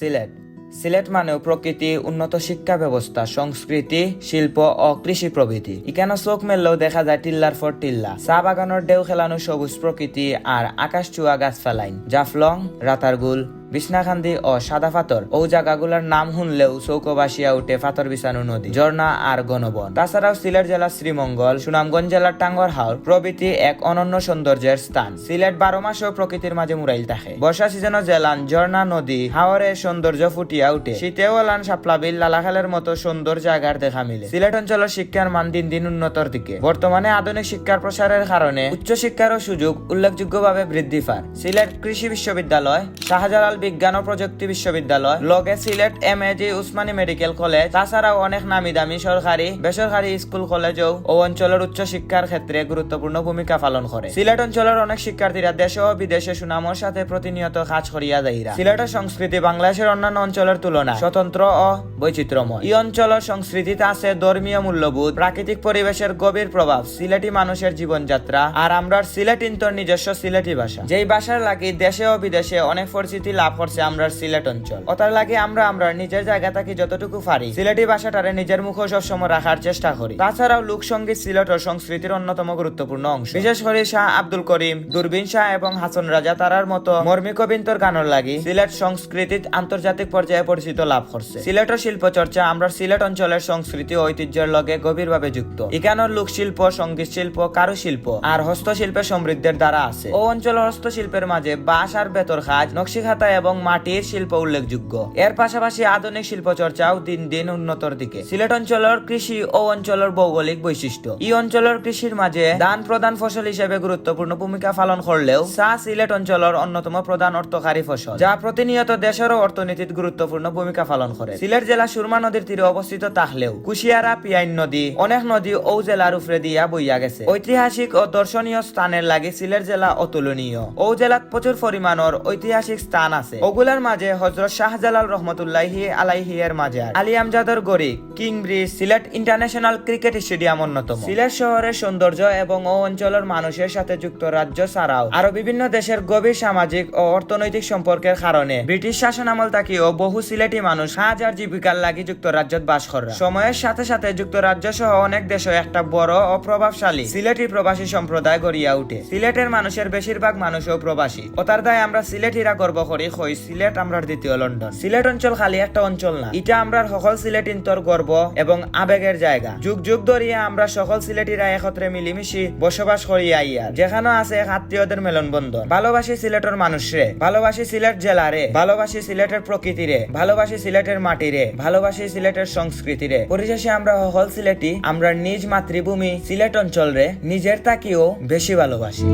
সিলেট সিলেট মানেও প্রকৃতি, উন্নত শিক্ষা ব্যবস্থা, সংস্কৃতি, শিল্প ও কৃষি প্রভৃতি। এখানে চোখ মেললেও দেখা যায় টিল্লার পর টিল্লা, চা বাগানের ঢেউ খেলানো সবুজ প্রকৃতি আর আকাশ চুয়া গাছপালাইন। জাফলং, রাতারগুল, বিছনাকান্দি ও সাদা পাথর ও জায়গাগুলোর নাম শুনলেও চৌকো ভাসিয়া উঠে পাথর বিছানো নদী, ঝর্ণা আর গণবন। তাছাড়াও সিলেট জেলার শ্রীমঙ্গল, সুনামগঞ্জ জেলার টাঙ্গর হাওর প্রভৃতি এক অনন্য সৌন্দর্যের স্থান। সিলেট 12 মাসেও প্রকৃতির মাঝে মুরাইল থাকে। বর্ষা সিজনে জেলান ঝর্ণা, নদী, হাওরের সৌন্দর্য ফুটিয়া উঠে। শীতেও এলান শাপলা বিল, লালাখালের মতো সুন্দর জায়গার দেখা মিলে। সিলেট অঞ্চলের শিক্ষার মান দিন দিন উন্নতর দিকে। বর্তমানে আধুনিক শিক্ষার প্রসারের কারণে উচ্চ শিক্ষারও সুযোগ উল্লেখযোগ্যভাবে বৃদ্ধি পায়। সিলেট কৃষি বিশ্ববিদ্যালয়, শাহজালাল বিজ্ঞান ও প্রযুক্তি বিশ্ববিদ্যালয়, লগে Sylhet MAG Usmani medical college, তাছাড়াও অনেক নামি দামি সরকারি বেসরকারি স্কুল কলেজও ও অঞ্চলের উচ্চ শিক্ষার ক্ষেত্রে গুরুত্বপূর্ণ ভূমিকা পালন করে। সিলেট অঞ্চলের অনেক শিক্ষার্থীরা দেশে ও বিদেশে সুনামের সাথে প্রতিনিয়ত কাজ করিয়া যাইরা। সিলেটের সংস্কৃতি বাংলাদেশের অন্যান্য অঞ্চলের তুলনায় স্বতন্ত্র ও বৈচিত্র্যময়। এই অঞ্চলের সংস্কৃতিতে আছে ধর্মীয় মূল্যবোধ, প্রাকৃতিক পরিবেশের গভীর প্রভাব, সিলেটি মানুষের জীবনযাত্রা আর আমরা সিলেটিন্তর নিজস্ব সিলেটি ভাষা, যেই ভাষার লাগি দেশে ও বিদেশে অনেক পরিচিতি লাভ করছে আমরা সিলেট অঞ্চল। ওটার লাগে আমরা নিজের জায়গা থাকি যতটুকু পারি সিলেটি ভাষাটারে নিজের মুখে সবসময় রাখার চেষ্টা করি। তাছাড়াও লোকসঙ্গীত সিলেটের সংস্কৃতির অন্যতম গুরুত্বপূর্ণ অংশ। বিশেষ করে শাহ আব্দুল করিম, দূরবীন শাহ এবং হাসন রাজা তারার মতো মর্মী কবিন্তর গানের লাগি সিলেট সংস্কৃতিত আন্তর্জাতিক পর্যায়ে পরিচিত লাভ করছে। সিলেটের শিল্প চর্চা আমরা সিলেট অঞ্চলের সংস্কৃতি ও ঐতিহ্যের লগে গভীরভাবে যুক্ত। এখানের লোকশিল্প, সঙ্গীত শিল্প, কারুশিল্প আর হস্তশিল্পের সমৃদ্ধের দ্বারা আছে। ও অঞ্চলের হস্তশিল্পের মাঝে বাঁশ আর বেতর কাজ, নকশিকাঁথা এবং মাটির শিল্প উল্লেখযোগ্য। এর পাশাপাশি আধুনিক শিল্প চর্চাও দিন দিন উন্নতর দিকে। সিলেট অঞ্চলের কৃষি ও অঞ্চলের ভৌগোলিক বৈশিষ্ট্য। এই অঞ্চলের কৃষির মাঝে ধান প্রধান ফসল হিসেবে গুরুত্বপূর্ণ ভূমিকা পালন করলেও চা সিলেট অঞ্চলের অন্যতম প্রধান অর্থকারী ফসল, যা প্রতিনিয়ত দেশের অর্থনীতিতে গুরুত্বপূর্ণ ভূমিকা পালন করে। সিলেট জেলা সুরমা নদীর তীরে অবস্থিত থাকলেও কুশিয়ারা, পিয়াইন নদী, অনেক নদী ও জেলার উপরে দিয়া বইয়া গেছে। ঐতিহাসিক ও দর্শনীয় স্থানের লাগে সিলেট জেলা অতুলনীয়। ও জেলাত প্রচুর পরিমাণের ঐতিহাসিক স্থান আছে। ওগুলার মাঝে হযরত শাহজালাল রহমতুল্লাহি আলাইহি এর মাজার, আলী আমজাদের গড়ি, king bridge, Sylhet international cricket stadium অন্যতম। সিলেট শহরের সৌন্দর্য এবং ও অঞ্চলের মানুষের সাথে যুক্তরাজ্য ছাড়াও আরো বিভিন্ন দেশের গভীর সামাজিক ও অর্থনৈতিক সম্পর্কের কারণে ব্রিটিশ শাসন আমল থেকেও বহু সিলেটি মানুষ হাজার জীবিকার লাগি যুক্তরাজ্যত বাস করে। সময়ের সাথে সাথে যুক্তরাজ্য সহ অনেক দেশে একটা বড় ও প্রভাবশালী সিলেটি প্রবাসী সম্প্রদায় গড়িয়া উঠে। সিলেটের মানুষের বেশিরভাগ মানুষও প্রবাসী। ওটার দায় আমরা সিলেটিরা গর্ব করি কই সিলেট আমরার দ্বিতীয় লন্ডন। সিলেট অঞ্চল খালি একটা অঞ্চল না, এটা আমরার সকল সিলেটিন্তর গর্ব এবং আবেগের জায়গা। যুগ যুগ ধরিয়া আমরা সকল সিলেটিরা একত্রে মিলিমিশি বসবাস করি আইয়া, যেখানে আছে এক আত্মীয়দের মেলনবন্ধন। ভালোবাসি সিলেটের মানুষরে, ভালোবাসি সিলেট জেলারে, ভালোবাসি সিলেটের প্রকৃতিরে, ভালোবাসি সিলেটের মাটিরে, ভালোবাসি সিলেটের সংস্কৃতিরে। পরিশেষে আমরা সকল সিলেটি আমরা নিজ মাতৃভূমি সিলেট অঞ্চল রে নিজের তাকিও বেশি ভালোবাসি।